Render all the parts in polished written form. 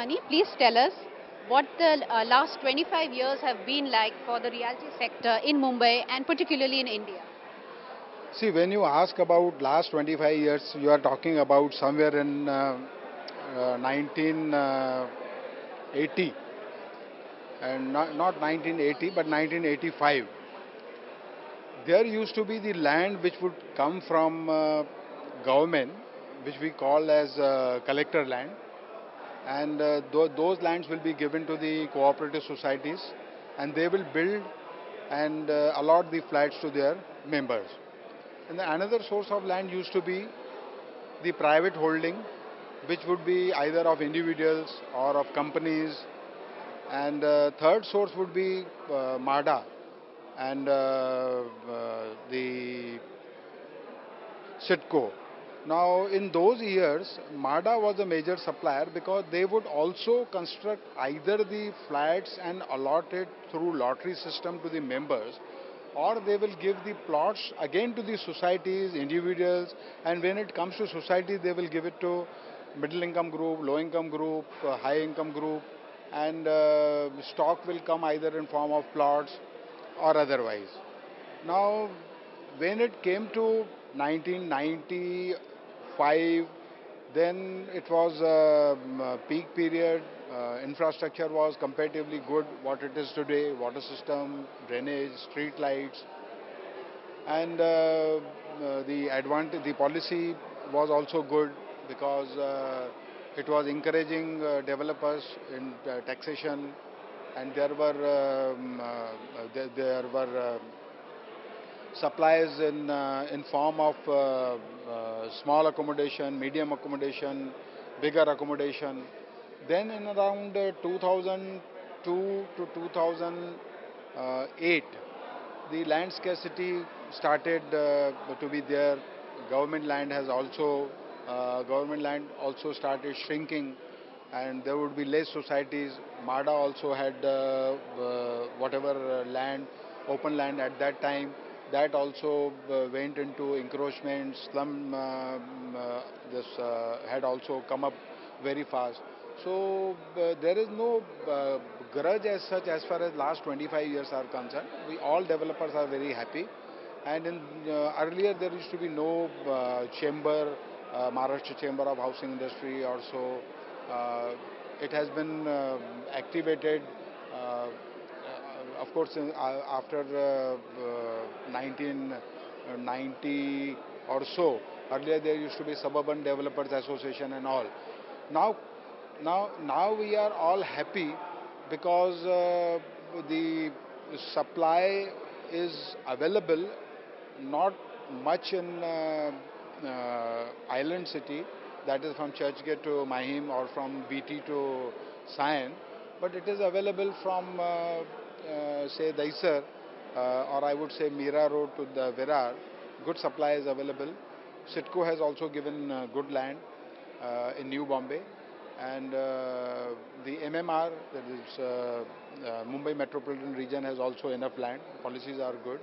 Bhagtani. Please tell us what the last 25 years have been like for the realty sector in Mumbai and particularly in India. See, when you ask about last 25 years, you are talking about somewhere in 1980, and not 1980 but 1985. There used to be the land which would come from government, which we call as collector land, and those lands will be given to the cooperative societies, and they will build and allot the flats to their members. And another source of land used to be the private holding, which would be either of individuals or of companies. And third source would be MADA and the Sitco. Now, in those years, MADA was a major supplier because they would also construct either the flats and allot it through lottery system to the members, or they will give the plots again to the societies, individuals, and when it comes to society, they will give it to middle income group, low income group, high income group, and stock will come either in form of plots or otherwise. Now, when it came to 1995, then it was a peak period. Infrastructure was comparatively good, what it is today, water system, drainage, street lights, and the policy was also good because it was encouraging developers in taxation, and there were supplies in form of small accommodation, medium accommodation, bigger accommodation. Then in around 2002 to 2008, the land scarcity started to be there. Government land has also government land also started shrinking, and there would be less societies. MADA also had whatever land, open land at that time. That also went into encroachment. Slum this had also come up very fast. So there is no grudge as such as far as last 25 years are concerned. We all developers are very happy. And in earlier there used to be no chamber, Maharashtra Chamber of Housing Industry also. Uh, it has been activated. Of course, after 1990 or so, earlier there used to be Suburban Developers Association and all. Now, now we are all happy because the supply is available, not much in Island City, that is from Churchgate to Mahim or from BT to Sion, but it is available from say Daisar, or I would say Mira Road to the Virar. Good supply is available. Sitco has also given good land in New Bombay, and the MMR, that is Mumbai Metropolitan Region, has also enough land. Policies are good,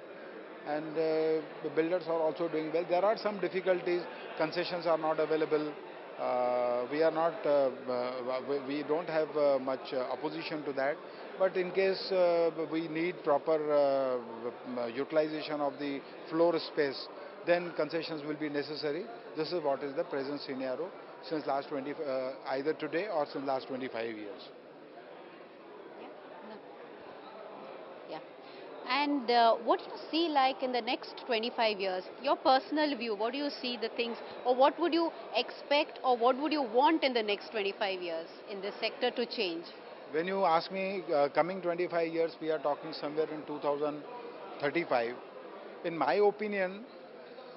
and the builders are also doing well. There are some difficulties. Concessions are not available. We are not. We don't have much opposition to that. But in case we need proper utilization of the floor space, then concessions will be necessary. This is what is the present scenario since last 20, either today or since last 25 years. Yeah. No. Yeah. And what do you see like in the next 25 years? Your personal view, what do you see the things, or what would you expect, or what would you want in the next 25 years in this sector to change? When you ask me, coming 25 years, we are talking somewhere in 2035. In my opinion,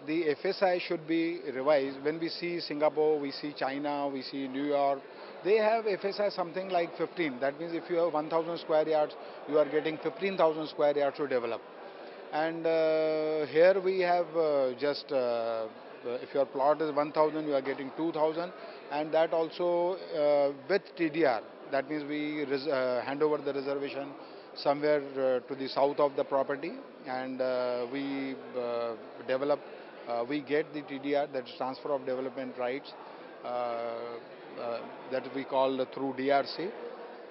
the FSI should be revised. When we see Singapore, we see China, we see New York, they have FSI something like 15. That means if you have 1,000 square yards, you are getting 15,000 square yards to develop. And here we have just, if your plot is 1,000, you are getting 2,000, and that also with TDR. That means we hand over the reservation somewhere to the south of the property, and we develop, we get the TDR, that is transfer of development rights. that we call through DRC,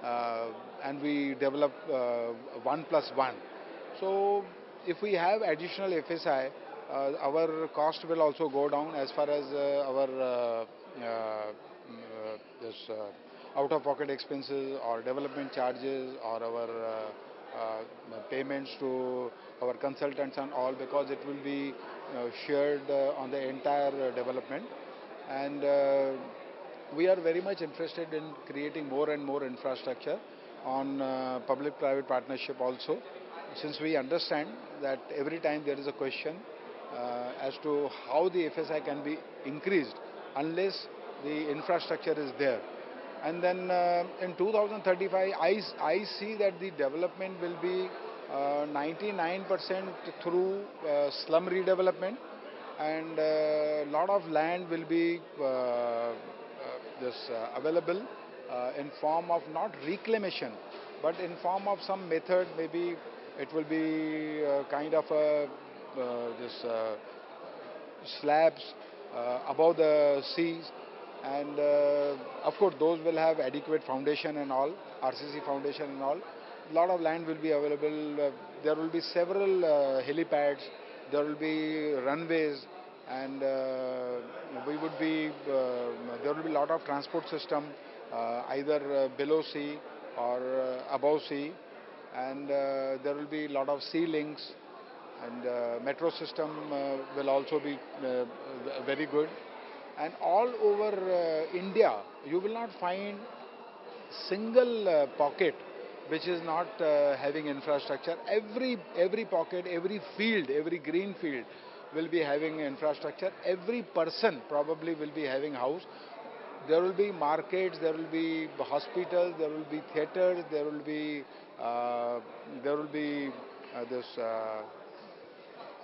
uh, and we develop 1+1. So if we have additional FSI, our cost will also go down as far as our this out-of-pocket expenses or development charges or our payments to our consultants and all, because it will be shared on the entire development. And we are very much interested in creating more and more infrastructure on public-private partnership also, since we understand that every time there is a question as to how the FSI can be increased unless the infrastructure is there. And then in 2035, I see that the development will be 99% through slum redevelopment, and a lot of land will be this available in form of not reclamation, but in form of some method. Maybe it will be kind of a this slabs above the seas, and of course those will have adequate foundation and all, RCC foundation and all. Lot of land will be available. There will be several helipads. There will be runways, and we would be there will be lot of transport system, either below sea or above sea, and there will be lot of sea links, and metro system will also be very good. And all over India, you will not find single pocket which is not having infrastructure. Every pocket, every field, every green field will be having infrastructure. Every person probably will be having house. There will be markets, there will be hospitals, there will be theaters, uh, there will be this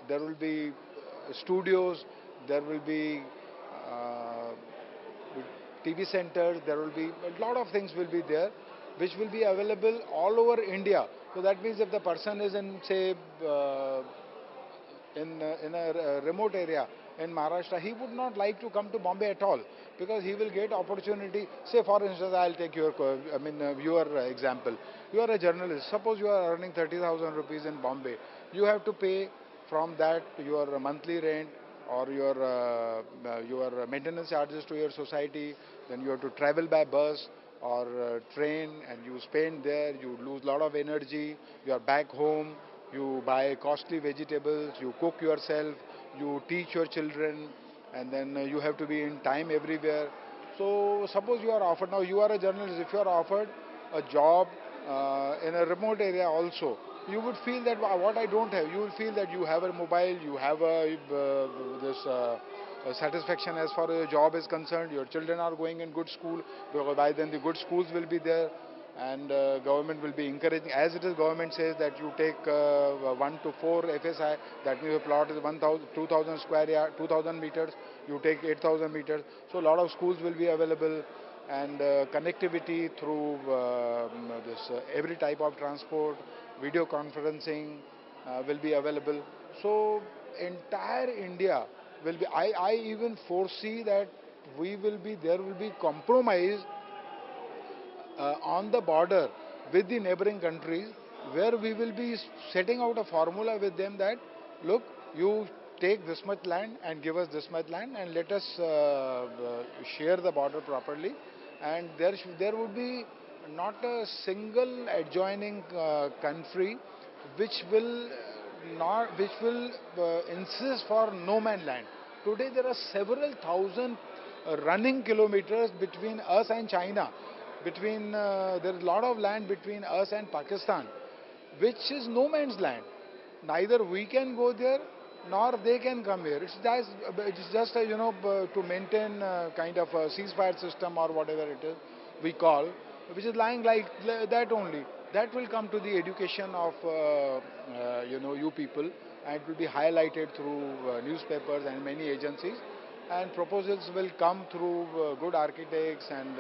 there will be studios, there will be uh, TV centers, there will be a lot of things will be there, which will be available all over India. So that means if the person is in, say, in a remote area in Maharashtra, he would not like to come to Bombay at all, because he will get opportunity. Say, for instance, I'll take your example. You are a journalist. Suppose you are earning 30,000 rupees in Bombay. You have to pay from that your monthly rent or your maintenance charges to your society. Then you have to travel by bus or train, and you spend there. You lose a lot of energy. You are back home, you buy costly vegetables, you cook yourself, you teach your children, and then you have to be in time everywhere. So suppose you are offered, now you are a journalist, if you are offered a job in a remote area also, you would feel that what I don't have, you will feel that you have a mobile, you have a this satisfaction as far as your job is concerned. Your children are going in good school, because by then the good schools will be there, and government will be encouraging. As it is, government says that you take 1 to 4 FSI, that means a plot is 1,000, 2,000 square yard, 2,000 meters, you take 8,000 meters. So a lot of schools will be available, and connectivity through this every type of transport, video conferencing will be available. So entire India will be. I even foresee that there will be compromise on the border with the neighboring countries, where we will be setting out a formula with them that, look, you take this much land and give us this much land, and let us share the border properly, and there would be not a single adjoining country which will insist for no man land. Today there are several thousand running kilometers between us and China. There is a lot of land between us and Pakistan, which is no man's land. Neither we can go there, nor they can come here. It's just to maintain kind of a ceasefire system or whatever it is we call, which is lying like that only. That will come to the education of you people, and it will be highlighted through newspapers and many agencies, and proposals will come through good architects, and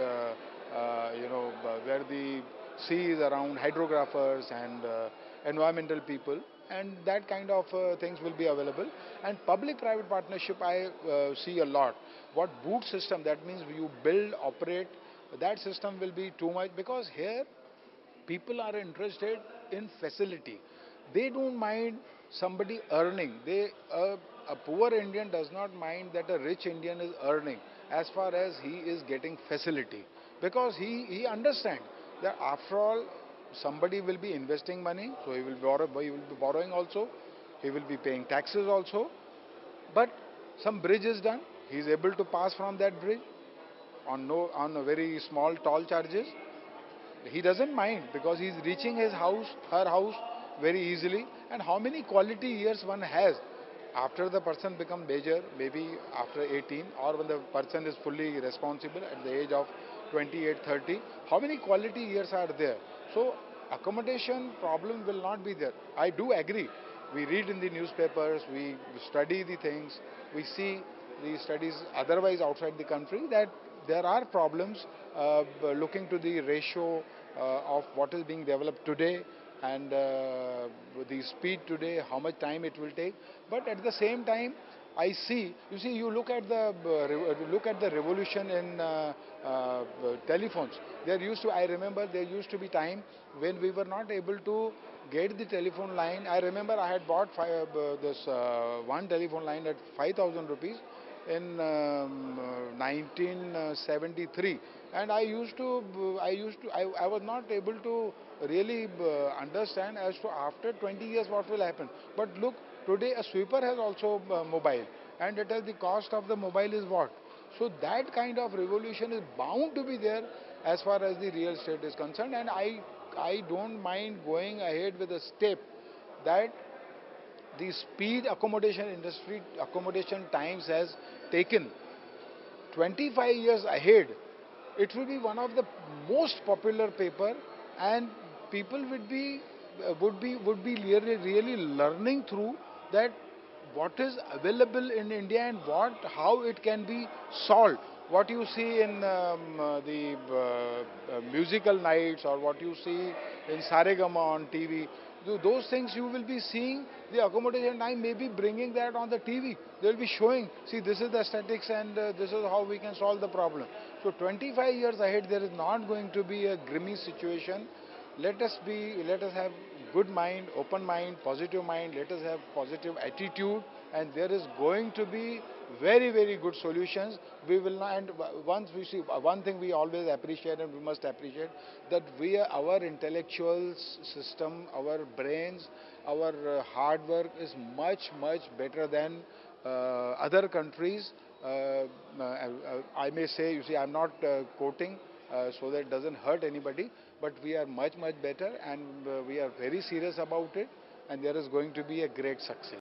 where the sea is around, hydrographers and environmental people. and that kind of things will be available. And public-private partnership, I see a lot. What boot system, that means you build, operate, that system will be too much, because here people are interested in facility. They don't mind somebody earning. A poor Indian does not mind that a rich Indian is earning, as far as he is getting facility, because he understands that after all somebody will be investing money, so he will be borrowing also, he will be paying taxes also. But some bridge is done, he is able to pass from that bridge on no on a very small toll charges. He doesn't mind, because he's reaching his house, her house, very easily. And how many quality years one has after the person become major, maybe after 18, or when the person is fully responsible at the age of 28, 30, how many quality years are there? So accommodation problem will not be there. I do agree. We read in the newspapers, we study the things, we see the studies otherwise outside the country, that there are problems looking to the ratio of what is being developed today, and the speed today, how much time it will take. But at the same time, I see, you see, you look at the revolution in telephones. I remember there used to be time when we were not able to get the telephone line. I remember I had bought this one telephone line at 5,000 rupees in 1973, and I was not able to really understand as to after 20 years what will happen. But look, today a sweeper has also mobile, and it has the cost of the mobile is what. So that kind of revolution is bound to be there as far as the real estate is concerned. And I don't mind going ahead with a step that the speed accommodation industry, accommodation times has taken 25 years ahead. It will be one of the most popular paper, and people would be really learning through that what is available in India, and how it can be solved. What you see in the musical nights, or what you see in Saregama on TV, those things you will be seeing. The accommodation time may be bringing that on the TV. They will be showing, see, this is the statics, and this is how we can solve the problem. So 25 years ahead, there is not going to be a grimy situation. Let us have good mind, open mind. Let us have positive attitude, and there is going to be very good solutions. We will not. And once we see one thing, we always appreciate, and we must appreciate that our intellectual system, our brains, our hard work is much better than other countries. I may say, you see, I'm not quoting so that it doesn't hurt anybody, but we are much better, and we are very serious about it, and there is going to be a great success.